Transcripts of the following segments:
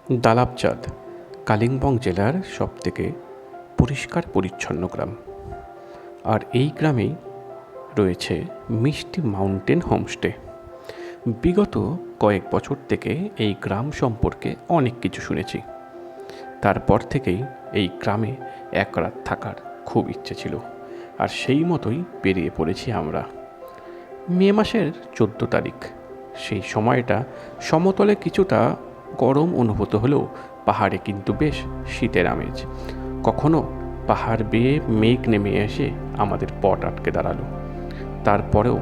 দালাবচাঁদ কালিম্পং জেলার সবথেকে পরিষ্কার পরিচ্ছন্ন গ্রাম। আর এই গ্রামেই রয়েছে মিষ্টি মাউন্টেন হোমস্টে। বিগত কয়েক বছর থেকে এই গ্রাম সম্পর্কে অনেক কিছু শুনেছি। তারপর থেকেই এই গ্রামে এক রাত থাকার খুব ইচ্ছে ছিল, আর সেই মতোই বেরিয়ে পড়েছি আমরা। মে মাসের 14 তারিখ। সেই সময়টা সমতলে কিছুটা গরম অনুভূত হলেও পাহাড়ে কিন্তু বেশ শীতের আমেজ। কখনো পাহাড় বেয়ে মেঘ নেমে এসে আমাদের পথ আটকে দাঁড়ালো। তারপরেও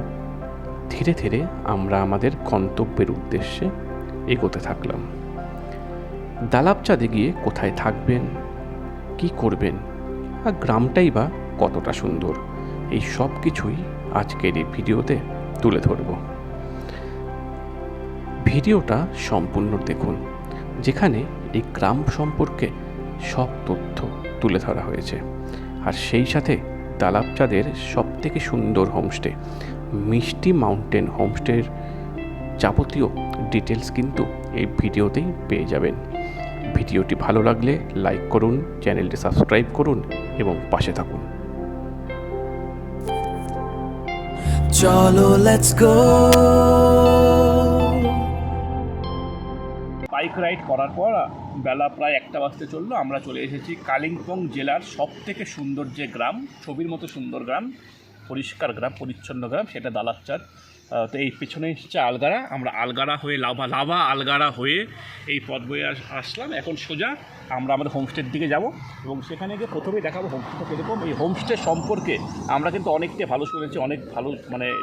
ধীরে ধীরে আমরা আমাদের গন্তব্যের উদ্দেশ্যে এগোতে থাকলাম। দালাবচাঁদে গিয়ে কোথায় থাকবেন, কি করবেন, আর গ্রামটাই বা কতটা সুন্দর, এই সব কিছুই আজকের এই ভিডিওতে তুলে ধরব। ভিডিওটা সম্পূর্ণ দেখুন, যেখানে এই গ্রাম সম্পর্কে সব তথ্য তুলে ধরা হয়েছে, আর সেই সাথে দালাবচাঁদের সবথেকে সুন্দর হোমস্টে মিষ্টি মাউন্টেন হোমস্টের যাবতীয় ডিটেলস কিন্তু এই ভিডিওতেই পেয়ে যাবেন। ভিডিওটি ভালো লাগলে লাইক করুন, চ্যানেলটি সাবস্ক্রাইব করুন এবং পাশে থাকুন। চলো লেটস গো। বাইক রাইড করার পর বেলা প্রায় 1টা বাজতে চললো। আমরা চলে এসেছি কালিম্পং জেলার সবথেকে সুন্দর যে গ্রাম, ছবির মতো সুন্দর গ্রাম, পরিষ্কার গ্রাম, পরিচ্ছন্ন গ্রাম, সেটা দালাবচাঁদ। তো এই পেছনে এসেছে আলগারা। আমরা আলগারা হয়ে লাভা আলগারা হয়ে এই পথ বয়ে আসলাম। এখন সোজা আমরা আমাদের হোমস্টের দিকে যাব এবং সেখানে গিয়ে প্রথমেই দেখাবো হোমস্টেটা কীরকম। এই হোমস্টে সম্পর্কে আমরা কিন্তু অনেকটাই ভালো শুনেছি, অনেক ভালো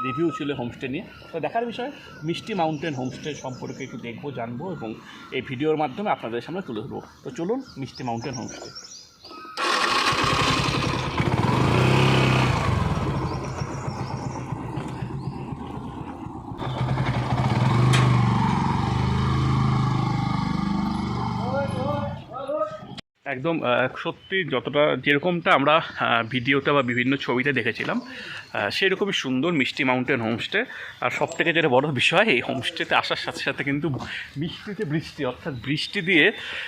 রিভিউ ছিল হোমস্টে নিয়ে। তো দেখার বিষয় মিষ্টি মাউন্টেন হোমস্টে সম্পর্কে একটু দেখবো, জানবো এবং এই ভিডিওর মাধ্যমে আপনাদের সামনে তুলে ধরবো। তো চলুন মিষ্টি মাউন্টেন হোমস্টে। একদম সত্যি যতটা যেরকমটা আমরা ভিডিওতে বা বিভিন্ন ছবিতে দেখেছিলাম সেরকমই সুন্দর মিষ্টি মাউন্টেন হোমস্টে। আর সবথেকে যেটা বড় বিষয়, এই হোমস্টেতে আসার সাথে সাথে কিন্তু বৃষ্টি অর্থাৎ বৃষ্টি দিয়ে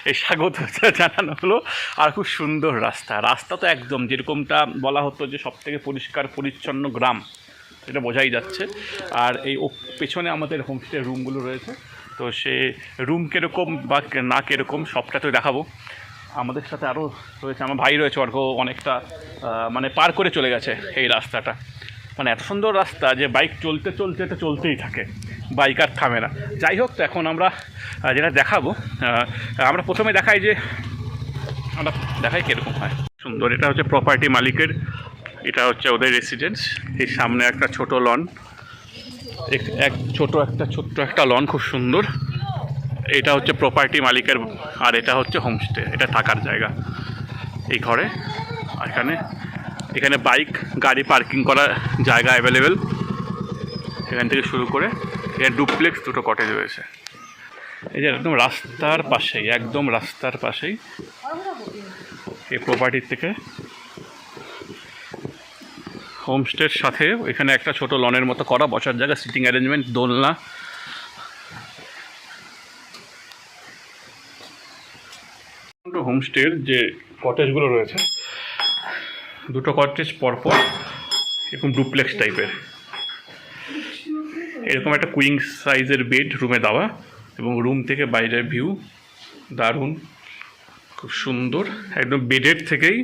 এই স্বাগত জানানো হলো। আর খুব সুন্দর রাস্তা তো একদম যেরকমটা বলা হতো যে সবথেকে পরিষ্কার পরিচ্ছন্ন গ্রাম, এটা বোঝাই যাচ্ছে। আর এই পেছনে আমাদের হোমস্টের রুমগুলো রয়েছে, তো সে রুম কীরকম বা না কীরকম সবটা তো দেখাবো। আমাদের সাথে আরও রয়েছে, আমার ভাই রয়েছে, অর্ঘ অনেকটা পার করে চলে গেছে এই রাস্তাটা। এত সুন্দর রাস্তা যে বাইক চলতেই থাকে, বাইক আর থামে না। যাই হোক, তো এখন আমরা যেটা দেখাবো, আমরা প্রথমে দেখাই কীরকম হয় সুন্দর। এটা হচ্ছে প্রপার্টি মালিকের, এটা হচ্ছে ওদের রেসিডেন্স। এই সামনে একটা ছোট লন, ছোট্ট একটা লন, খুব সুন্দর। এটা হচ্ছে প্রপার্টি মালিকের, আর এটা হচ্ছে হোমস্টে, এটা থাকার জায়গা এই ঘরে। এখানে বাইক গাড়ি পার্কিং করার জায়গা অ্যাভেলেবেল। এখান থেকে শুরু করে এর ডুপ্লেক্স দুটো কটেজ রয়েছে। এই যে একদম রাস্তার পাশেই এই প্রপার্টির থেকে হোমস্টের সাথে এখানে একটা ছোট লনের মতো করা, বসার জায়গা, সিটিং অ্যারেঞ্জমেন্ট, দোলনা। হোমস্টের যে কটেজগুলো রয়েছে, দুটো কটেজ পরপর এরকম ডুপ্লেক্স টাইপের, এরকম একটা কুইং সাইজের বেড রুমে দেওয়া, এবং রুম থেকে বাইরের ভিউ দারুণ, খুব সুন্দর। একদম বেডের থেকেই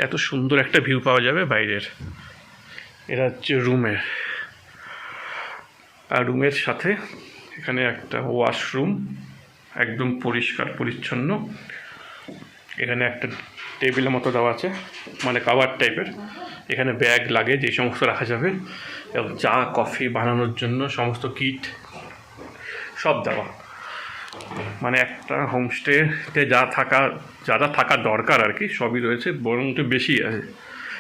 এত সুন্দর একটা ভিউ পাওয়া যাবে বাইরের। এটা হচ্ছে রুমের, আর রুমের সাথে এখানে একটা ওয়াশরুম, একদম পরিষ্কার পরিচ্ছন্ন। এখানে একটা টেবিলের মতো দেওয়া আছে, কাভার টাইপের। এখানে ব্যাগ লাগে যে সমস্ত রাখা যাবে, এবং চা কফি বানানোর জন্য সমস্ত কিট সব দেওয়া। একটা হোমস্টেতে যা থাকা দরকার আর কি, সবই রয়েছে, বরং একটু বেশি আছে।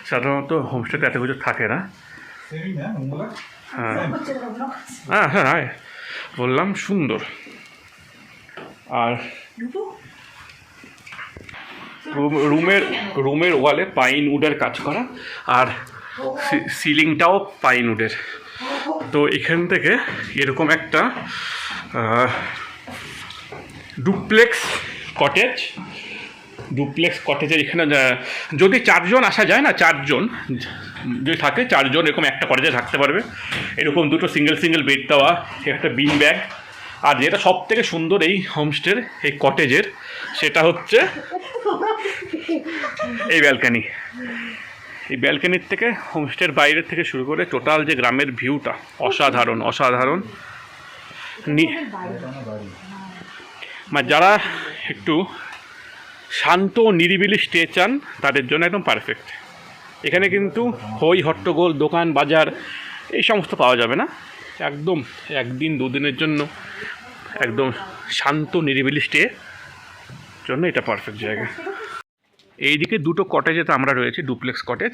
সাধারণত হোমস্টেতে এত কিছু থাকে না। হ্যাঁ বললাম সুন্দর। আর রুমের ওয়ালে পাইন উডের কাজ করা, আর সিলিংটাও পাইন উডের। তো এখান থেকে এরকম একটা ডুপ্লেক্স কটেজ, ডুপ্লেক্স কটেজের এখানে যদি 4 জন আসা যায় না, 4 জন যদি থাকে, 4 জন এরকম একটা কটেজে থাকতে পারবে। এরকম দুটো সিঙ্গেল বেড দেওয়া, একটা বিন ব্যাগ। আর যেটা সব থেকে সুন্দর এই হোমস্টের, এই কটেজের, সেটা হচ্ছে এই ব্যালকানি। এই ব্যালকানির থেকে হোমস্টের বাইরের থেকে শুরু করে টোটাল যে গ্রামের ভিউটা অসাধারণ অসাধারণ। মানে যারা একটু শান্ত নিরিবিলি স্টে চান তাদের জন্য একদম পারফেক্ট। এখানে কিন্তু হই হট্টগোল, দোকান বাজার এই সমস্ত পাওয়া যাবে না। একদম 1 দিন 2 দিনের জন্য একদম শান্ত নিরিবিলি স্টে জন্য এটা পারফেক্ট জায়গা। এইদিকে দুটো কটেজে তো আমরা রয়েছি, ডুপ্লেক্স কটেজ,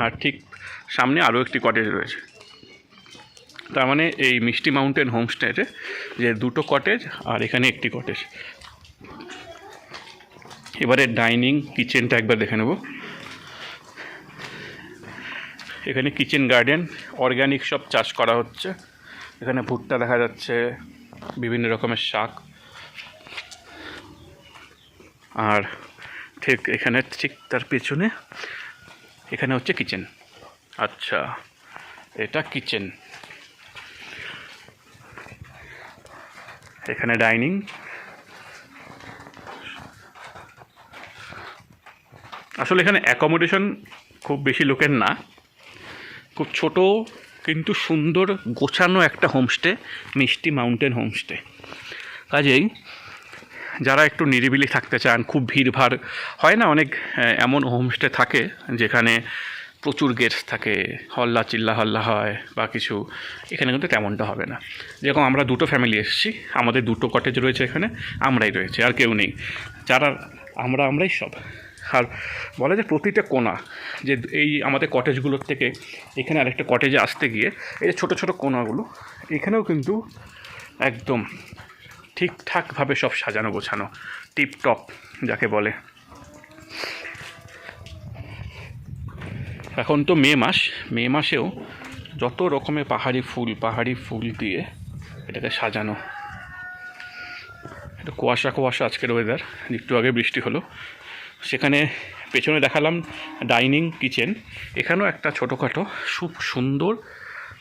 আর ঠিক সামনে আরও একটি কটেজ রয়েছে। তার মানে এই মিষ্টি মাউন্টেন হোমস্টেতে যে দুটো কটেজ আর এখানে একটি কটেজ। এবারে ডাইনিং কিচেনটা একবার দেখে নেব। এখানে কিচেন গার্ডেন, অর্গ্যানিক সব চাষ করা হচ্ছে। এখানে ভুট্টা দেখা যাচ্ছে, বিভিন্ন রকমের শাক। আর ঠিক এখানে ঠিক তার পেছনে এখানে হচ্ছে কিচেন। আচ্ছা, এটা কিচেন। এখানে ডাইনিং। আসলে এখানে অ্যাকোমোডেশন খুব বেশি লোকের না, খুব ছোট কিন্তু সুন্দর গোছানো একটা হোমস্টে, মিষ্টি মাউন্টেন হোমস্টে। কাজেই যারা একটু নিরিবিলি থাকতে চান, খুব ভিড়ভাড় হয় না, অনেক এমন হোমস্টে থাকে যেখানে প্রচুর গেস্ট থাকে, হল্লা চিল্লা হল্লা হয় বা কিছু, এখানে কিন্তু তেমনটা হবে না। যেরকম আমরা দুটো ফ্যামিলি এসেছি, আমাদের দুটো কটেজ রয়েছে এখানে, আমরাই রয়েছে, আর কেউ নেই। যারা আমরাই সব। আর বলা যায় প্রতিটা কোণা, যে এই আমাদের কটেজগুলোর থেকে এখানে আরেকটা কটেজে আসতে গিয়ে এই যে ছোটো ছোটো কোণাগুলো, এখানেও কিন্তু একদম ঠিকঠাকভাবে সব সাজানো গোছানো, টিপটপ যাকে বলে। এখন তো মে মাসেও যত রকমের পাহাড়ি ফুল দিয়ে এটাকে সাজানো। এটা কুয়াশা আজকের ওয়েদার, একটু আগে বৃষ্টি হলো। সেখানে পেছনে দেখালাম ডাইনিং কিচেন, এখানেও একটা ছোটোখাটো খুব সুন্দর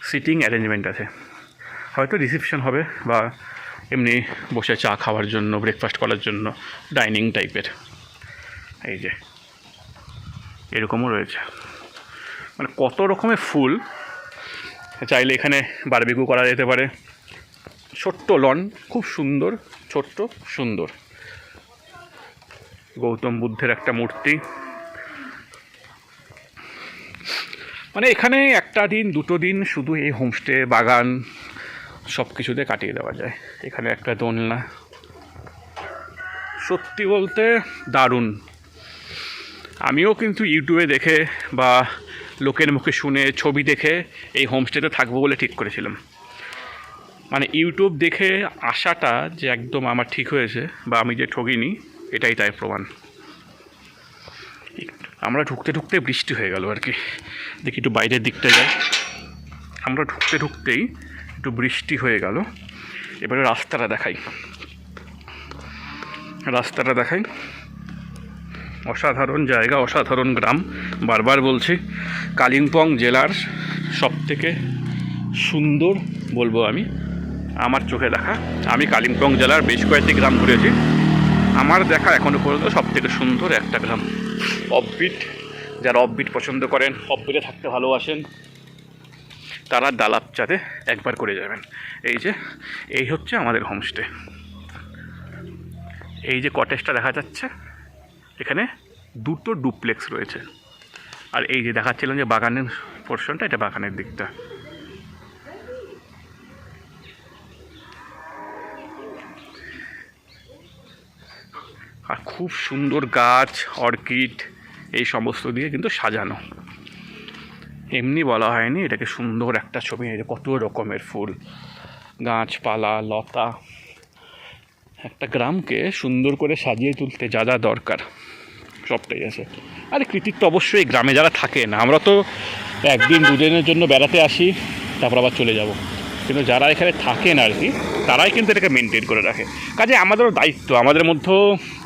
সিটিং অ্যারেঞ্জমেন্ট আছে। হয়তো রিসেপশন হবে বা এমনি বসে চা খাওয়ার জন্য, ব্রেকফাস্ট করার জন্য ডাইনিং টাইপের। এই যে এরকমও রয়েছে, মানে কত রকমের ফুল। চাইলে এখানে বারবিকিউ করা যেতে পারে। ছোট্ট লন, খুব সুন্দর, ছোট্ট সুন্দর। গৌতম বুদ্ধের একটা মূর্তি। মানে এখানে একটা দিন 2 দিন শুধু এই হোমস্টে, বাগান সব কিছুতে কাটিয়ে দেওয়া যায়। এখানে একটা দোলনা, সত্যি বলতে দারুণ। আমিও কিন্তু ইউটিউবে দেখে বা লোকের মুখে শুনে, ছবি দেখে এই হোমস্টেতে থাকবো বলে ঠিক করেছিলাম। মানে ইউটিউব দেখে আসাটা যে একদম আমার ঠিক হয়েছে বা আমি যে ঠকিনি, এটাই তাই প্রমাণ। আমরা ঢুকতে বৃষ্টি হয়ে গেল আর কি। দেখি একটু বাইরের দিকটা যাই। আমরা ঢুকতেই একটু বৃষ্টি হয়ে গেল। এবারে রাস্তাটা দেখাই। অসাধারণ জায়গা, অসাধারণ গ্রাম। বারবার বলছি, কালিম্পং জেলার সবথেকে সুন্দর বলবো আমি, আমার চোখে দেখা। আমি কালিম্পং জেলার বেশ কয়েকটি গ্রাম ঘুরেছি, আমার দেখা এখনও পর্যন্ত সবথেকে সুন্দর একটা গ্রাম। অফবিট, যারা অফবিট পছন্দ করেন, অফবিটে থাকতে ভালোবাসেন, তারা ডালাপচাতে একবার করে যাবেন। এই হচ্ছে আমাদের হোমস্টে। এই যে কটেজটা দেখা যাচ্ছে, এখানে 2টো ডুপ্লেক্স রয়েছে। আর এই যে দেখাচ্ছিলাম যে বাগানের পোর্শনটা, এটা বাগানের দিকটা। আর খুব সুন্দর গাছ, অর্কিড এই সমস্ত দিয়ে কিন্তু সাজানো। এমনি বলা হয়নি, এটাকে সুন্দর একটা ছবি। কত রকমের ফুল, গাছপালা, লতা। একটা গ্রামকে সুন্দর করে সাজিয়ে তুলতে যা যা দরকার সবটাই আছে। আরে কৃতিত্ব অবশ্যই গ্রামে যারা থাকে না। আমরা তো 1 দিন 2 দিনের জন্য বেড়াতে আসি, তারপর আবার চলে যাব। কিন্তু যারা এখানে থাকেন আর কি, তারাই কিন্তু এটাকে মেনটেন করে রাখে। কাজে আমাদেরও দায়িত্ব, আমাদের মধ্যেও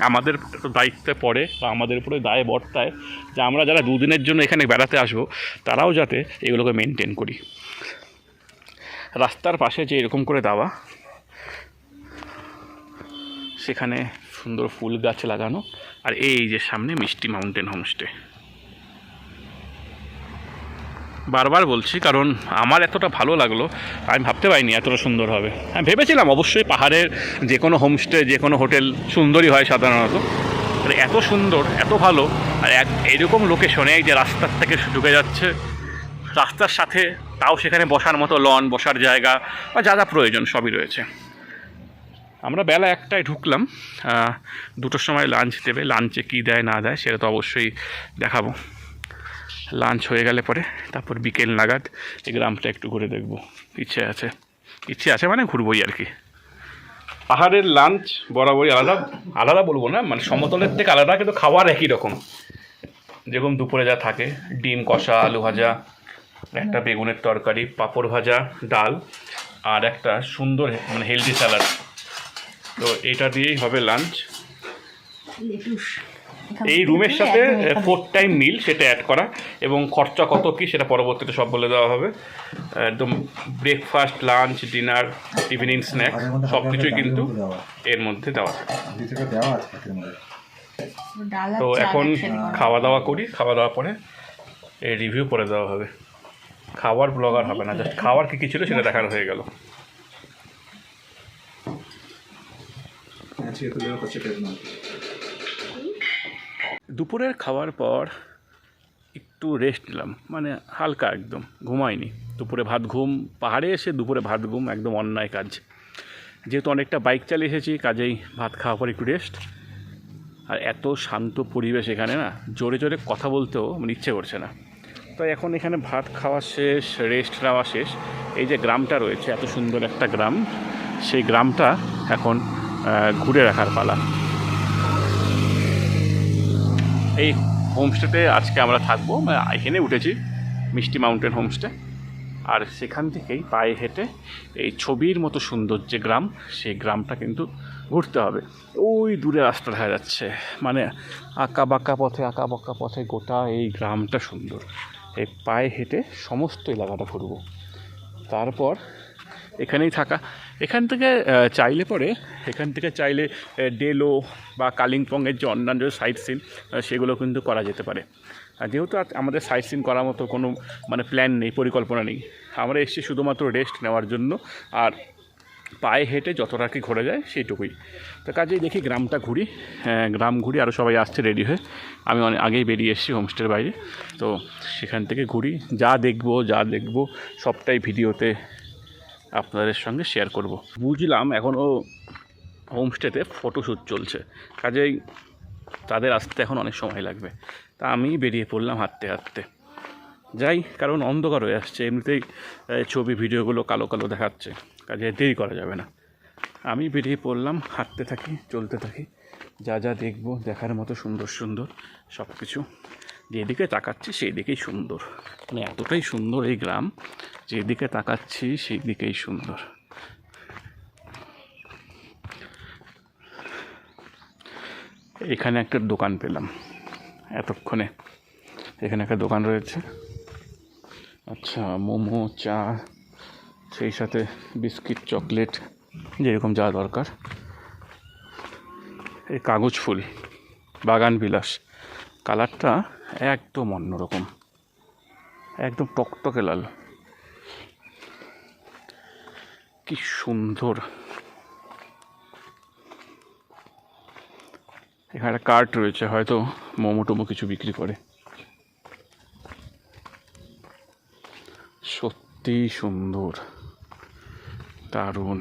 আমাদের দায়িত্বে পড়ে বা আমাদের উপরে দায় বর্তায় যে আমরা যারা দুদিনের জন্য এখানে বেড়াতে আসবো তারাও যাতে এগুলোকে মেনটেন করি। রাস্তার পাশে যে এরকম করে দেওয়া, সেখানে সুন্দর ফুল গাছ লাগানো, আর এই যে সামনে মিষ্টি মাউন্টেন হোমস্টে। বারবার বলছি কারণ আমার এতটা ভালো লাগলো, আমি ভাবতে পারিনি এতটা সুন্দর হবে। আমি ভেবেছিলাম অবশ্যই পাহাড়ের যে কোনো হোমস্টে যে কোনো হোটেল সুন্দরই হয় সাধারণত, এত সুন্দর এত ভালো, আর এইরকম লোকেশনে এই যে রাস্তার থেকে ঢুকে যাচ্ছে রাস্তার সাথে, তাও সেখানে বসার মতো লন, বসার জায়গা বা যা যা প্রয়োজন সবই রয়েছে। আমরা বেলা 1টায় ঢুকলাম, 2টোর সময় লাঞ্চ দেবে, লাঞ্চে কী দেয় না দেয় সেটা তো অবশ্যই দেখাবো। লাঞ্চ হয়ে গেলে পরে তারপর বিকেল নাগাদ এই গ্রামটা একটু ঘুরে দেখবো, ইচ্ছে আছে মানে ঘুরবোই আর কি। পাহাড়ের লাঞ্চ বরাবরই আলাদা, আলাদা বলবো না, মানে সমতলের থেকে আলাদা, কিন্তু খাবার একই রকম। যেরকম দুপুরে যা থাকে, ডিম কষা, আলু ভাজা, একটা বেগুনের তরকারি, পাঁপড় ভাজা, ডাল, আর একটা সুন্দর মানে হেলদি স্যালাড। তো এইটা দিয়েই হবে লাঞ্চ। এই রুমের সাথে 4 টাইম মিল সেটা অ্যাড করা, এবং খরচা কত কী সেটা পরবর্তীতে সব বলে দেওয়া হবে। একদম breakfast, lunch, dinner, evening snacks সব কিছুই কিন্তু এর মধ্যে দেওয়া থাকে। তো এখন খাওয়া দাওয়া করি, খাওয়া দাওয়া পরে এই রিভিউ করে দেওয়া হবে। খাওয়ার ব্লগার হবে না, জাস্ট খাওয়ার কী কী ছিল সেটা দেখানো হয়ে গেল। দুপুরের খাওয়ার পর একটু রেস্ট নিলাম, মানে হালকা, একদম ঘুমাইনি। দুপুরে ভাত ঘুম, পাহাড়ে এসে দুপুরে ভাত ঘুম একদম অন্যায় কাজ। যেহেতু অনেকটা বাইক চালিয়ে এসেছি, কাজেই ভাত খাওয়ার পর একটু রেস্ট। আর এত শান্ত পরিবেশ এখানে না, জোরে জোরে কথা বলতেও মানে ইচ্ছে করছে না। তো এখন এখানে ভাত খাওয়া শেষ, রেস্ট নেওয়া শেষ, এই যে গ্রামটা রয়েছে, এত সুন্দর একটা গ্রাম, সেই গ্রামটা এখন ঘুরে রাখার পালা। এই হোমস্টেতে আজকে আমরা থাকবো, এখানে উঠেছি মিষ্টি মাউন্টেন হোমস্টে, আর সেখান থেকেই পায়ে হেঁটে এই ছবির মতো সুন্দর যে গ্রাম, সেই গ্রামটা কিন্তু ঘুরতে হবে। ওই দূরে রাস্তা দেখা যাচ্ছে, মানে আঁকা বাঁকা পথে গোটা এই গ্রামটা সুন্দর। এই পায়ে হেঁটে সমস্ত এলাকাটা ঘুরবো, তারপর এখানেই থাকা। এখান থেকে চাইলে ডেলো বা কালিম্পংয়ের যে অন্যান্য সাইট সিন সেগুলো কিন্তু করা যেতে পারে। যেহেতু আমাদের সাইট সিন করার মতো কোনো মানে প্ল্যান নেই, পরিকল্পনা নেই, আমরা এসেছি শুধুমাত্র রেস্ট নেওয়ার জন্য, আর পায়ে হেঁটে যতটা কি ঘোরা যায় সেইটুকুই। তো কাজেই দেখি গ্রামটা ঘুরি, গ্রাম ঘুরি, আরও সবাই আসছে রেডি হয়ে। আমি অনেক আগেই বেরিয়ে এসেছি হোমস্টের বাইরে, তো সেখান থেকে ঘুরি, যা দেখব সবটাই ভিডিওতে আপনাদের সঙ্গে শেয়ার করব। বুঝলাম এখনও হোমস্টেতে ফটোশ্যুট চলছে, কাজেই তাদের আসতে এখন অনেক সময় লাগবে। তা আমি বেরিয়ে পড়লাম হাঁটতে হাঁটতে যাই, কারণ অন্ধকার হয়ে আসছে, এমনিতেই ছবি ভিডিওগুলো কালো কালো দেখাচ্ছে, কাজে দেরি করা যাবে না। আমি বেরিয়ে পড়লাম, হাঁটতে থাকি, চলতে থাকি, যা দেখব দেখার মতো সুন্দর সুন্দর সব কিছু, যেদিকে তাকাচ্ছি সেই দিকেই সুন্দর, মানে এতটাই সুন্দর এই গ্রাম, যেদিকে তাকাচ্ছি সেই দিকেই সুন্দর। এখানে একটা দোকান পেলাম এতক্ষণে, এখানে একটা দোকান রয়েছে, আচ্ছা, মোমো, চা, সেই সাথে বিস্কিট, চকলেট, যেরকম যা দরকার। এই কাগজ ফুল, বাগান বিলাস, কালারটা একদম অন্যরকম, একদম টকটকে লাল, কি সুন্দর। এখানে একটা কার্ট রয়েছে, হয়তো মোমো টোমো কিছু বিক্রি করে। সত্যি সুন্দর, দারুণ।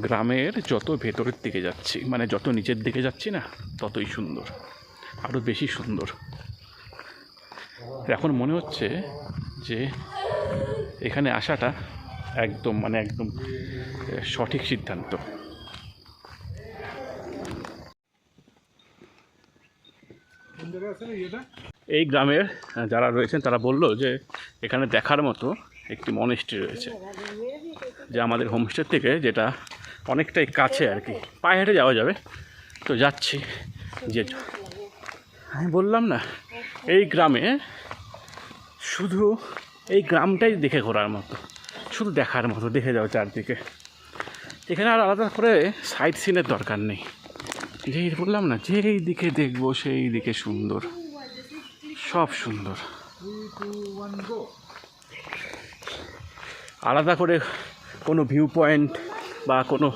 গ্রামের যত ভেতরের দিকে যাচ্ছি, মানে যত নিচের দিকে যাচ্ছি না, ততই সুন্দর, আরও বেশি সুন্দর। এখন মনে হচ্ছে যে এখানে আসাটা একদম সঠিক সিদ্ধান্ত। এই গ্রামের যারা রয়েছেন তারা বললো যে এখানে দেখার মতো একটি মনেস্ট্রি রয়েছে, যা আমাদের হোমস্টে থেকে যেটা অনেকটাই কাছে আর কি, পায়ে হেঁটে যাওয়া যাবে। তো যাচ্ছি, যে আমি বললাম না এই গ্রামে শুধু এই গ্রামটাই দেখে ঘোরার মতো, শুধু দেখার মতো, দেখে যাও চারদিকে। এখানে আর আলাদা করে সাইট সিনের দরকার নেই, যেই বললাম না যেই দিকে দেখবো সেই দিকে সুন্দর, সব সুন্দর। আলাদা করে কোনো ভিউ পয়েন্ট বা কোনো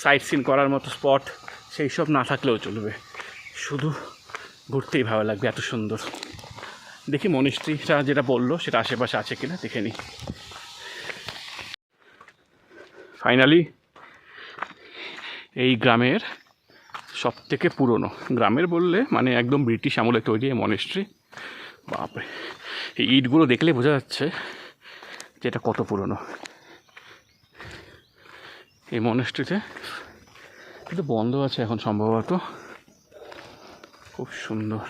সাইট সিন করার মতো স্পট সেই সব না থাকলেও চলবে, শুধু ঘুরতেই ভালো লাগবে, এত সুন্দর। দেখি মনিস্ট্রিটা যেটা বললো সেটা আশেপাশে আছে কিনা দেখে নিই। ফাইনালি এই গ্রামের সব থেকে পুরনো, গ্রামের বললে মানে একদম ব্রিটিশ আমলে তৈরি এই মনিস্ট্রি। বাপরে, এই ইটগুলো দেখলে বোঝা যাচ্ছে যে এটা কত পুরনো। এই মনিস্ট্রিতে কিন্তু বন্ধ আছে এখন সম্ভবত। খুব সুন্দর,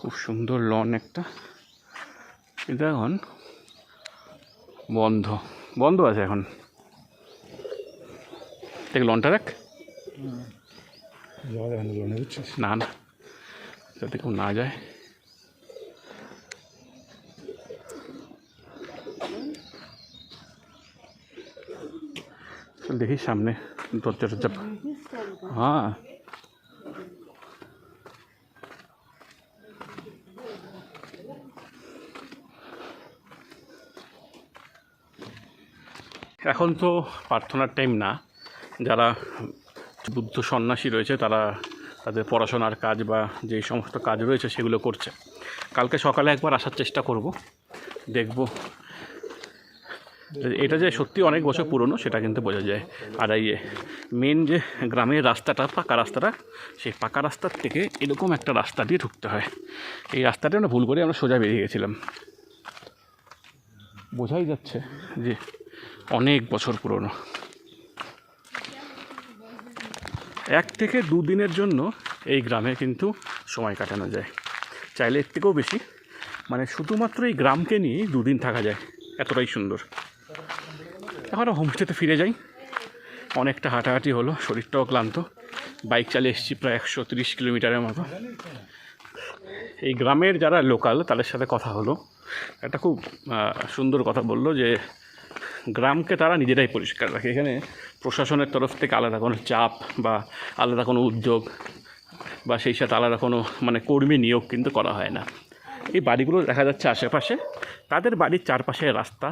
খুব সুন্দর লন একটা, কিন্তু এখন বন্ধ বন্ধ আছে এখন। দেখ লনটা দেখ, না না যাতে কেউ না যায়। চল দেখি সামনে দরজা টরজা। হ্যাঁ এখন তো প্রার্থনার টাইম না, যারা বুদ্ধ সন্ন্যাসী রয়েছে তারা তাদের পড়াশোনার কাজ বা যে সমস্ত কাজ রয়েছে সেগুলো করছে। কালকে সকালে একবার আসার চেষ্টা করব, দেখব এটা যে সত্যি অনেক বছর পুরনো সেটা কিন্তু বোঝা যায়। আর এই মেন যে গ্রামের রাস্তাটা, পাকা রাস্তাটা, সেই পাকা রাস্তার থেকে এরকম একটা রাস্তা দিয়ে ঢুকতে হয়। এই রাস্তাটা আমরা ভুল করে আমরা সোজা বেরিয়ে গেছিলাম। বোঝাই যাচ্ছে যে অনেক বছর পুরনো। 1 থেকে 2 দিনের জন্য এই গ্রামে কিন্তু সময় কাটানো যায়, চাইলে এর থেকেও বেশি। মানে শুধুমাত্র এই গ্রামকে নিয়েই 2 দিন থাকা যায়, এতটাই সুন্দর। এখন হোমস্টেতে ফিরে যাই, অনেকটা হাঁটাহাঁটি হলো, শরীরটাও ক্লান্ত। বাইক চালিয়ে এসেছি প্রায় 130 কিলোমিটারের মতো। এই গ্রামের যারা লোকাল তাদের সাথে কথা হলো, একটা খুব সুন্দর কথা বললো যে গ্রামকে তারা নিজেরাই পরিষ্কার রাখে। এখানে প্রশাসনের তরফ থেকে আলাদা কোনো চাপ বা আলাদা কোনো উদ্যোগ বা সেই সাথে আলাদা কোনো মানে কর্মী নিয়োগ কিন্তু করা হয় না। এই বাড়িগুলো দেখা যাচ্ছে আশেপাশে, তাদের বাড়ির চারপাশের রাস্তা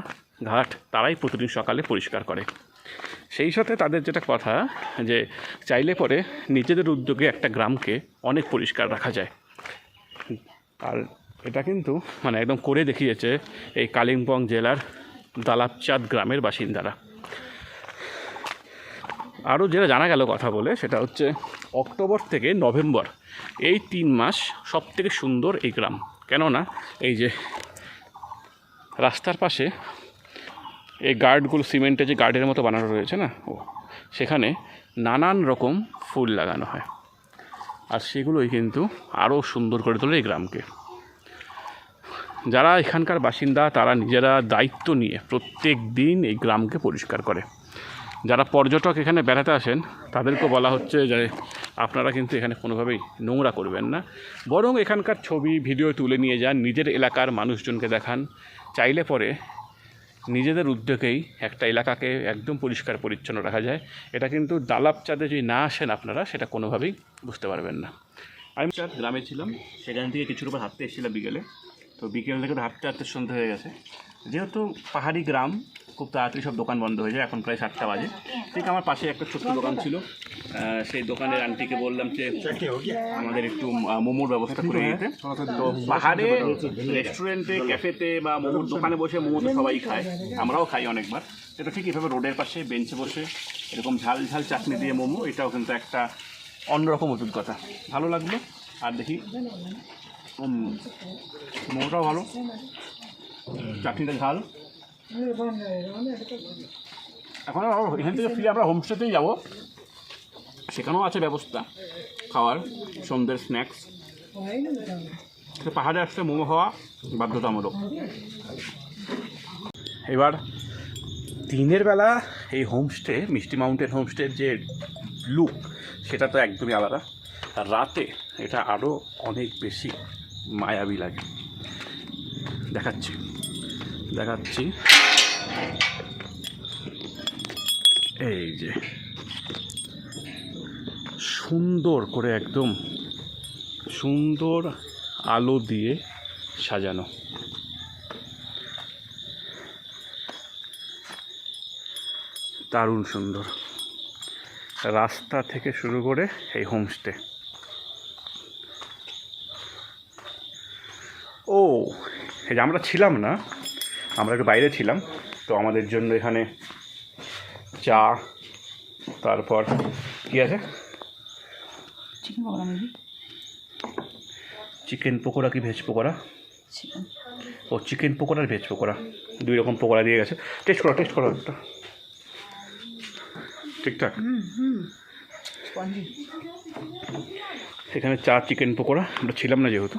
ঘাট তারাই প্রতিদিন সকালে পরিষ্কার করে। সেই সাথে তাদের যেটা কথা যে চাইলে পরে নিজেদের উদ্যোগে একটা গ্রামকে অনেক পরিষ্কার রাখা যায়। আর এটা কিন্তু মানে একদম করে দেখিয়েছে এই কালিম্পং জেলার দালাপচাঁদ গ্রামের বাসিন্দারা। আরও যেটা জানা গেল কথা বলে সেটা হচ্ছে অক্টোবর থেকে নভেম্বর এই 3 মাস সব থেকে সুন্দর এই গ্রাম। কেননা এই যে রাস্তার পাশে এই গার্ডগুলো সিমেন্টে যে গার্ডের মতো বানানো রয়েছে না, সেখানে নানান রকম ফুল লাগানো হয়, আর সেগুলোই কিন্তু আরও সুন্দর করে তোলে এই গ্রামকে। যারা এখানকার বাসিন্দা তারা নিজেরা দায়িত্ব নিয়ে প্রত্যেক দিন এই গ্রামকে পরিষ্কার করে। যারা পর্যটক এখানে বেড়াতে আসেন তাদেরকে বলা হচ্ছে যে আপনারা কিন্তু এখানে কোনোভাবেই নোংরা করবেন না, বরং এখানকার ছবি ভিডিও তুলে নিয়ে যান, নিজের এলাকার মানুষজনকে দেখান। চাইলে পরে নিজেদের উদ্যোগেই একটা এলাকাকে একদম পরিষ্কার পরিচ্ছন্ন রাখা যায়। এটা কিন্তু দালাপচাঁদে যদি না আসেন আপনারা সেটা কোনোভাবেই বুঝতে পারবেন না। আমি গ্রামে ছিলাম, সেখান থেকে কিছুর উপর হাঁটতে এসেছিলাম বিকেলে। তো বিকেল থেকে হাঁটতে হাঁটতে সন্ধ্যা হয়ে গেছে। যেহেতু পাহাড়ি গ্রাম, খুব তাড়াতাড়ি সব দোকান বন্ধ হয়ে যায়। এখন প্রায় 7টা বাজে। ঠিক আমার পাশে একটা ছোট্ট দোকান ছিল, সেই দোকানের আন্টিকে বললাম যে আমাদের একটু মোমোর ব্যবস্থা করে দিতে। তো পাহাড়ে রেস্টুরেন্টে, ক্যাফেতে বা মোমোর দোকানে বসে মোমো তো সবাই খায়, আমরাও খাই অনেকবার। এটা ঠিক এভাবে রোডের পাশে বেঞ্চে বসে এরকম ঝাল ঝাল চাটনি দিয়ে মোমো, এটাও কিন্তু একটা অন্যরকম অভিজ্ঞতা, ভালো লাগলো। আর দেখি মোমোটাও ভালো, চাটনিটা ঝাল। এখন এখান থেকে ফিরে আমরা হোমস্টেতেই যাবো, সেখানেও আছে ব্যবস্থা খাওয়ার, সন্ধ্যের স্ন্যাক্স। পাহাড়ে আসতে মোমো খাওয়া বাধ্যতামূলক। এবার দিনের বেলা এই হোমস্টে, মিষ্টি মাউন্টেন হোমস্টের যে লুক সেটা তো একদমই আলাদা, আর রাতে এটা আরও অনেক বেশি মায়াবী লাগে। দেখাচ্ছি এই যে সুন্দর করে একদম সুন্দর আলো দিয়ে সাজানো, দারুণ সুন্দর। রাস্তা থেকে শুরু করে এই হোমস্টে। ও এই যে আমরা ছিলাম না, আমরা একটু বাইরে ছিলাম, তো আমাদের জন্য এখানে চা, তারপর কি আছে চিকেন পকোড়া কি ভেজ পকোড়া, ও চিকেন পকোড়া আর ভেজ পকোড়া, 2 রকম পকোড়া দিয়ে গেছে। টেস্ট করো একটা, ঠিকঠাক। এখানে চা, চিকেন পকোড়া, আমরা ছিলাম না যেহেতু,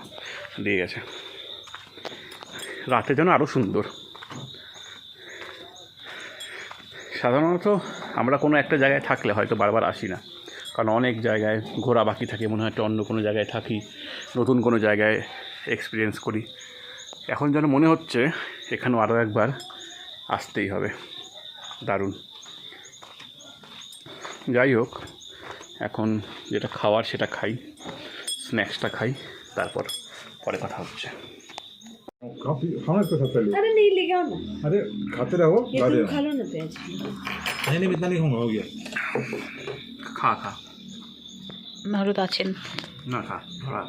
দিয়ে গেছে। রাতে যেন আরও সুন্দর। সাধারণত আমরা কোনো একটা জায়গায় থাকলে হয়তো বারবার আসি না, কারণ অনেক জায়গায় ঘোরা বাকি থাকে, মনে হয় একটা অন্য কোনো জায়গায় থাকি, নতুন কোনো জায়গায় এক্সপিরিয়েন্স করি। এখন যেন মনে হচ্ছে এখানেও আরও একবার আসতেই হবে। দারুণ। যাই হোক, এখন যেটা খাওয়ার সেটা খাই, স্ন্যাক্সটা খাই, তারপর পরে কথা হচ্ছে। खाना इसके साथ पहले। अरे नहीं ले आओ ना, अरे खाते रहो, ये खा तुम देना। खा लो ना प्याज। नहीं इतना नहीं खाऊंगा, हो गया। খা মারুত আছেন, না খা খা।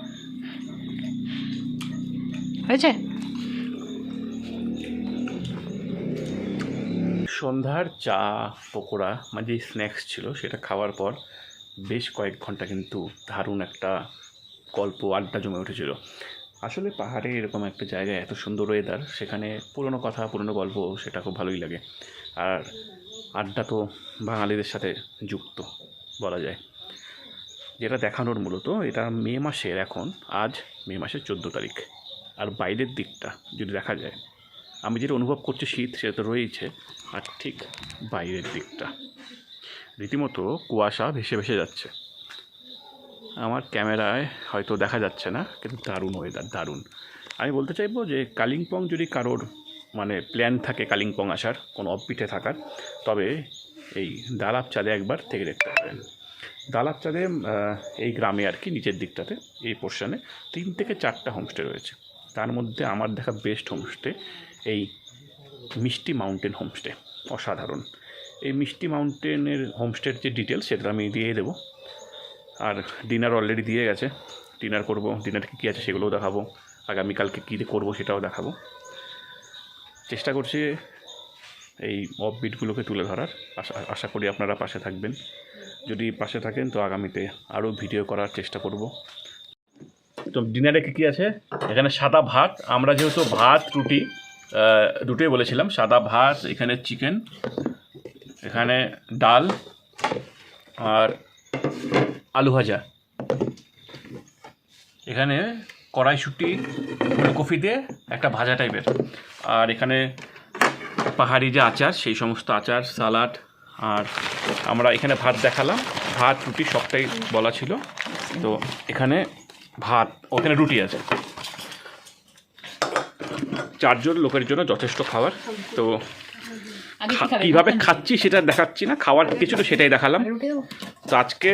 হয়েছে। সন্ধ্যার চা পকোড়া মানে যে স্ন্যাক্স ছিল সেটা খাওয়ার পর বেশ কয়েক ঘন্টা কিন্তু দারুণ একটা গল্প আড্ডা জমে উঠেছিল। আসলে পাহাড়ে এরকম একটা জায়গায় এত সুন্দর ওয়েদার, সেখানে পুরনো কথা পুরনো গল্প সেটা খুব ভালোই লাগে। আর আড্ডা তো বাঙালিদের সাথে যুক্ত বলা যায়। যেটা দেখানোর মূলত এটা মে মাসের, এখন আজ মে মাসের 14 তারিখ, আর বাইরের দিকটা যদি দেখা যায়, আমি যেটা অনুভব করছি শীত সেটা তো রয়েছে, আর ঠিক বাইরের দিকটা রীতিমতো কুয়াশা ভেসে ভেসে যাচ্ছে। আমার ক্যামেরায় হয়তো দেখা যাচ্ছে না, কিন্তু দারুণ ওয়েদার, দারুণ। আমি বলতে চাইবো যে কালিম্পং যদি কারোর মানে প্ল্যান থাকে কালিম্পং আসার, কোনো অফবিটে থাকার, তবে এই দালাবচাঁদে একবার থেকে দেখতে পারেন। দালাবচাঁদে এই গ্রামে আর কি নিচের দিকটাতে এই পোর্শনে 3 থেকে 4টা হোমস্টে রয়েছে। তার মধ্যে আমার দেখা বেস্ট হোমস্টে এই মিষ্টি মাউন্টেন হোমস্টে। অসাধারণ। এই মিষ্টি মাউন্টেনের হোমস্টের যে ডিটেলস সেটা আমি দিয়ে দেবো। আর ডিনার অলরেডি দিয়ে গেছে, ডিনার করব, ডিনারে কী আছে সেগুলোও দেখাবো, আগামীকালকে কী করবো সেটাও দেখাবো। চেষ্টা করছি এই অফবিটগুলোকে তুলে ধরার, আশা করি আপনারা পাশে থাকবেন। যদি পাশে থাকেন তো আগামীতে আরও ভিডিও করার চেষ্টা করব। তো ডিনারে কী আছে, এখানে সাদা ভাত, আমরা যেহেতু ভাত রুটি দুটোই বলেছিলাম, সাদা ভাত, এখানে চিকেন, এখানে ডাল আর আলু ভাজা, এখানে কড়াইশুঁটি ফুলকপি দিয়ে একটা ভাজা টাইপের, আর এখানে পাহাড়ি যে আচার সেই সমস্ত আচার, সালাড, আর আমরা এখানে ভাত দেখালাম, ভাত রুটি সবটাই বলা ছিল। তো এখানে ভাত, ওখানে রুটি আছে। 4 জন লোকের জন্য যথেষ্ট খাবার। তো কীভাবে খাচ্ছি সেটা দেখাচ্ছি না, খাওয়ার কিছু তো সেটাই দেখালাম। তো আজকে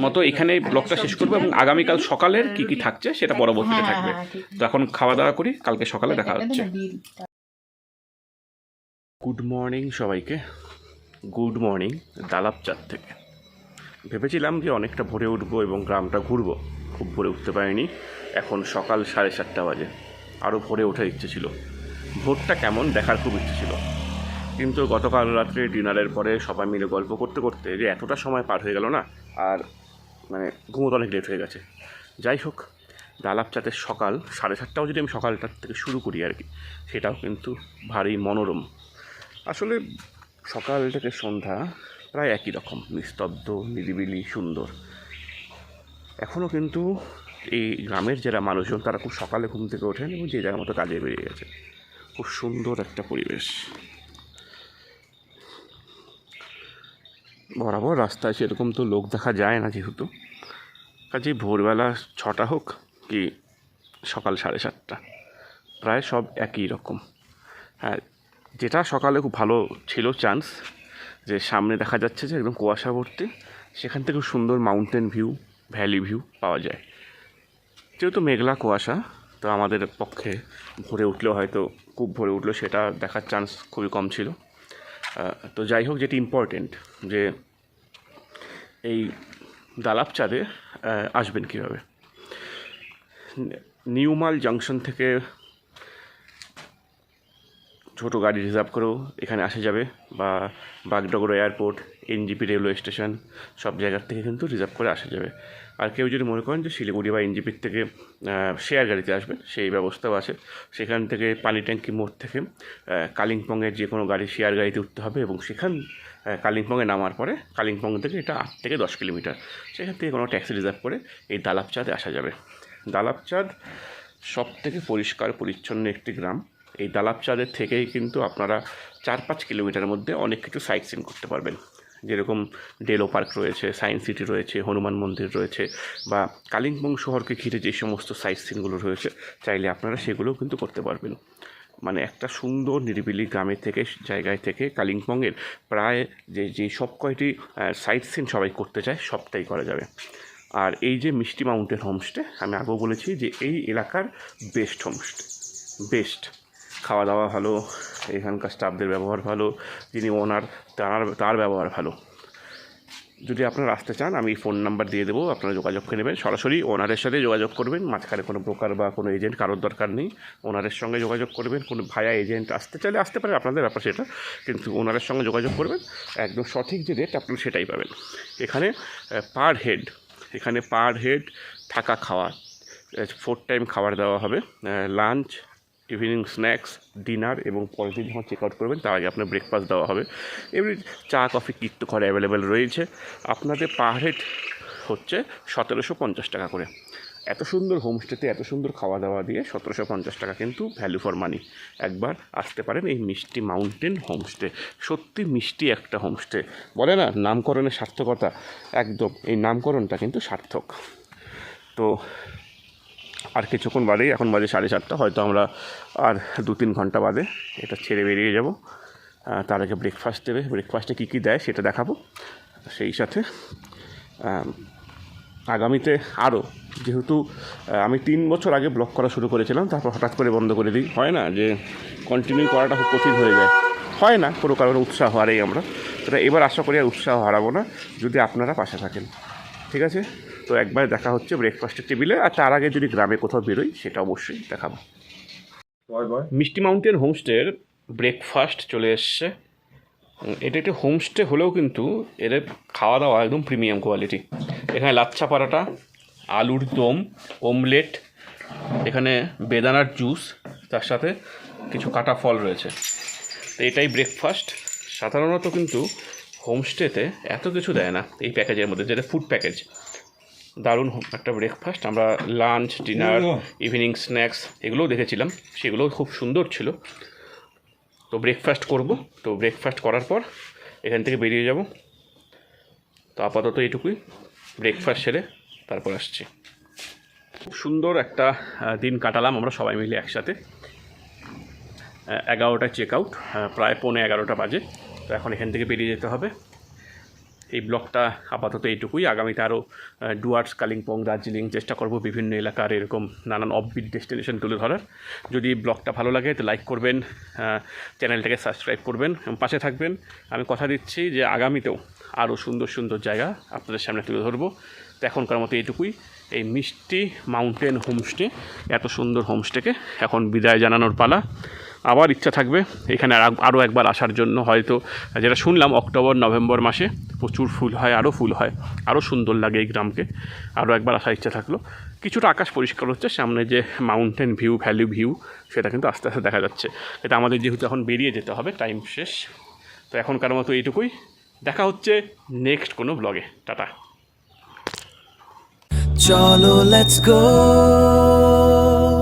মতো এখানে ব্লগটা শেষ করবো, এবং আগামীকাল সকালের কি কি থাকছে সেটা পরবর্তীতে থাকবে। তো এখন খাওয়া দাওয়া করি, কালকে সকালে দেখা হচ্ছে। গুড মর্নিং সবাইকে, গুড মর্নিং দালাবচাঁদ থেকে। ভেবেছিলাম যে অনেকটা ভোরে উঠবো এবং গ্রামটা ঘুরবো, খুব ভোরে উঠতে পারিনি। এখন সকাল 7:30 বাজে, আরও ভোরে ওঠার ইচ্ছে ছিল, ভোরটা কেমন দেখার খুব ইচ্ছে ছিল। কিন্তু গতকাল রাত্রে ডিনারের পরে সবাই মিলে গল্প করতে করতে যে এতটা সময় পার হয়ে গেল না, আর মানে ঘুমোতে অনেক লেট হয়ে গেছে। যাই হোক, দালাবচাঁদের সকাল 7:30টাও যদি আমি সকালটার থেকে শুরু করি আর কি, সেটাও কিন্তু ভারী মনোরম। আসলে সকাল থেকে সন্ধ্যা প্রায় একই রকম, নিস্তব্ধ, নিরিবিলি, সুন্দর। এখনও কিন্তু এই গ্রামের যারা মানুষজন তারা খুব সকালে ঘুম থেকে ওঠেন এবং যে যার মতো কাজে বেরিয়ে গেছে। খুব সুন্দর একটা পরিবেশ। বরাবর রাস্তায় সেরকম তো লোক দেখা যায় না, যেহেতু কাজেই ভোরবেলা 6টা হোক কি সকাল 7:30 প্রায় সব একই রকম। হ্যাঁ, যেটা সকালে খুব ভালো ছিল চান্স যে সামনে দেখা যাচ্ছে যে একদম কুয়াশা ভর্তি, সেখান থেকে সুন্দর মাউন্টেন ভিউ, ভ্যালি ভিউ পাওয়া যায়। যেহেতু মেঘলা কুয়াশা, তো আমাদের পক্ষে ভোরে উঠলেও হয়তো খুব ভোরে উঠলেও সেটা দেখার চান্স খুবই কম ছিল। তো যাই হোক, যেটি ইম্পর্টেন্ট যে এই দালাবচাঁদে আসবেন কীভাবে। নিউমাল জাংশন থেকে ছোটো গাড়ি রিজার্ভ করেও এখানে আসা যাবে, বা Bagdogra airport, NJP railway station সব জায়গার থেকে কিন্তু রিজার্ভ করে আসা যাবে। আর কেউ যদি মনে করেন যে শিলিগুড়ি বা এনজিপির থেকে শেয়ার গাড়িতে আসবেন, সেই ব্যবস্থাও আছে। সেখান থেকে পানি ট্যাঙ্কি মোড় থেকে কালিম্পংয়ের যে কোনো গাড়ি শেয়ার গাড়িতে উঠতে হবে, এবং সেখান কালিম্পংয়ে নামার পরে কালিম্পং থেকে এটা 8 থেকে 10 কিলোমিটার, সেখান থেকে কোনো ট্যাক্সি রিজার্ভ করে এই দালাবচাঁদে আসা যাবে। দালাবচাঁদ সব থেকে পরিষ্কার পরিচ্ছন্ন একটি গ্রাম। এই দালাবচাঁদের থেকেই কিন্তু আপনারা 4-5 কিলোমিটারের মধ্যে অনেক কিছু সাইট সিন করতে পারবেন, যেরকম ডেলো পার্ক রয়েছে, সায়েন্স সিটি রয়েছে, হনুমান মন্দির রয়েছে, বা কালিম্পং শহরকে ঘিরে যে সমস্ত সাইট সিনগুলো রয়েছে, চাইলে আপনারা সেগুলোও কিন্তু করতে পারবেন। মানে একটা সুন্দর নিরিবিলি গ্রামের থেকে, জায়গায় থেকে কালিম্পংয়ের প্রায় যে সব কয়টি সাইট সিন সবাই করতে চায়, সবটাই করা যাবে। আর এই যে মিষ্টি মাউন্টেন হোমস্টে, আমি আগেও বলেছি যে এই এলাকার বেস্ট হোমস্টে, বেস্ট। খাওয়া দাওয়া ভালো, এখানকার স্টাফদের ব্যবহার ভালো, যিনি ওনার তার ব্যবহার ভালো। যদি আপনারা আসতে চান, আমি ফোন নাম্বার দিয়ে দেবো, আপনারা যোগাযোগ করে নেবেন, সরাসরি ওনারের সাথে যোগাযোগ করবেন। মাঝখানে কোনো ব্রোকার বা কোনো এজেন্ট কারোর দরকার নেই। ওনারের সঙ্গে যোগাযোগ করবেন। কোনো ভায়া এজেন্ট আসতে চাইলে আসতে পারে, আপনাদের ব্যাপার সেটা, কিন্তু ওনারের সঙ্গে যোগাযোগ করবেন, একদম সঠিক যে রেট আপনারা সেটাই পাবেন। এখানে পার হেড থাকা খাওয়া 4 টাইম খাবার দেওয়া হবে, লাঞ্চ, ইভিনিং স্ন্যাক্স, ডিনার, এবং পরের দিন যখন চেক আউট করবেন তার আগে আপনার ব্রেকফাস্ট দেওয়া হবে। এমনি চা, কফি, কিট্টু ঘরে অ্যাভেলেবেল রয়েছে। আপনাদের পার হেড হচ্ছে 1750 টাকা করে। এত সুন্দর হোমস্টেতে এত সুন্দর খাওয়া দাওয়া দিয়ে 1750 টাকা কিন্তু ভ্যালু ফর মানি। একবার আসতে পারেন এই মিষ্টি মাউন্টেন হোমস্টে। সত্যি মিষ্টি একটা হোমস্টে। বলে না, নামকরণের সার্থকতা, একদম এই নামকরণটা কিন্তু সার্থক। তো আর কিছুক্ষণ বাদেই, এখন বাজে 7:30, হয়তো আমরা আর 2-3 ঘন্টা বাদে এটা ছেড়ে বেরিয়ে যাব। তার আগে ব্রেকফাস্ট দেবে। ব্রেকফাস্টে কী কী দেয় সেটা দেখাবো। সেই সাথে আগামীতে আরও, যেহেতু আমি 3 বছর আগে ব্লগ করা শুরু করেছিলাম, তারপর হঠাৎ করে বন্ধ করে দিই। হয় না যে কন্টিনিউ করাটা খুব কঠিন হয়ে যায়, হয় না, কোনো কারণে উৎসাহ হারাই আমরা। সেটা এবার আশা করি আর উৎসাহ হারাবো না, যদি আপনারা পাশে থাকেন। ঠিক আছে, তো একবার দেখা হচ্ছে ব্রেকফাস্টের টেবিলে। আর তার আগে যদি গ্রামে কোথাও বেরোই, সেটা অবশ্যই দেখাবো। মিষ্টি মাউন্টেন হোমস্টের ব্রেকফাস্ট চলে এসছে। এটা একটি হোমস্টে হলেও কিন্তু এদের খাওয়া দাওয়া একদম প্রিমিয়াম কোয়ালিটি। এখানে লাচ্ছা পরাটা, আলুর দম, ওমলেট, এখানে বেদানার জুস, তার সাথে কিছু কাটা ফল রয়েছে। তো এটাই ব্রেকফাস্ট। সাধারণত কিন্তু হোমস্টেতে এত কিছু দেয় না এই প্যাকেজের মধ্যে, যেটা ফুড প্যাকেজ। দারুণ একটা ব্রেকফাস্ট। আমরা লাঞ্চ, ডিনার, ইভিনিং স্ন্যাক্স এগুলোও দেখেছিলাম, সেগুলোও খুব সুন্দর ছিল। তো ব্রেকফাস্ট করব। তো ব্রেকফাস্ট করার পর এখান থেকে বেরিয়ে যাব। তো আপাতত এইটুকুই, ব্রেকফাস্ট সেরে তারপর আসছি। খুব সুন্দর একটা দিন কাটালাম আমরা সবাই মিলে একসাথে। 11টায় চেক আউট, প্রায় 11:15 বাজে। তো এখন এখান থেকে বেরিয়ে যেতে হবে। এই ব্লগটা আপাতত এইটুকুই। আগামীতে আরও ডুয়ার্স, কালিম্পং, দার্জিলিং চেষ্টা করব বিভিন্ন এলাকার এরকম নানান অফবিট ডেস্টিনেশন তুলে ধরার। যদি ব্লগটা ভালো লাগে তো লাইক করবেন, চ্যানেলটাকে সাবস্ক্রাইব করবেন, পাশে থাকবেন। আমি কথা দিচ্ছি যে আগামীতেও আরও সুন্দর সুন্দর জায়গা আপনাদের সামনে তুলে ধরবো। তো এখনকার মতো এইটুকুই। এই মিষ্টি মাউন্টেন হোমস্টে, এত সুন্দর হোমস্টেকে এখন বিদায় জানানোর পালা। আবার ইচ্ছা থাকবে এখানে আরও একবার আসার জন্য। হয়তো যেটা শুনলাম অক্টোবর নভেম্বর মাসে প্রচুর ফুল হয়, আরও ফুল হয়, আরও সুন্দর লাগে এই গ্রামকে। আরও একবার আসার ইচ্ছা থাকলো। কিছুটা আকাশ পরিষ্কার হচ্ছে, সামনে যে মাউন্টেন ভিউ, ভ্যালি ভিউ, সেটা কিন্তু আস্তে আস্তে দেখা যাচ্ছে। এটা আমাদের যেহেতু এখন বেরিয়ে যেতে হবে, টাইম শেষ। তো এখনকার মতো এইটুকুই। দেখা হচ্ছে নেক্সট কোনো ব্লগে। টাটা। Cholo, let's go.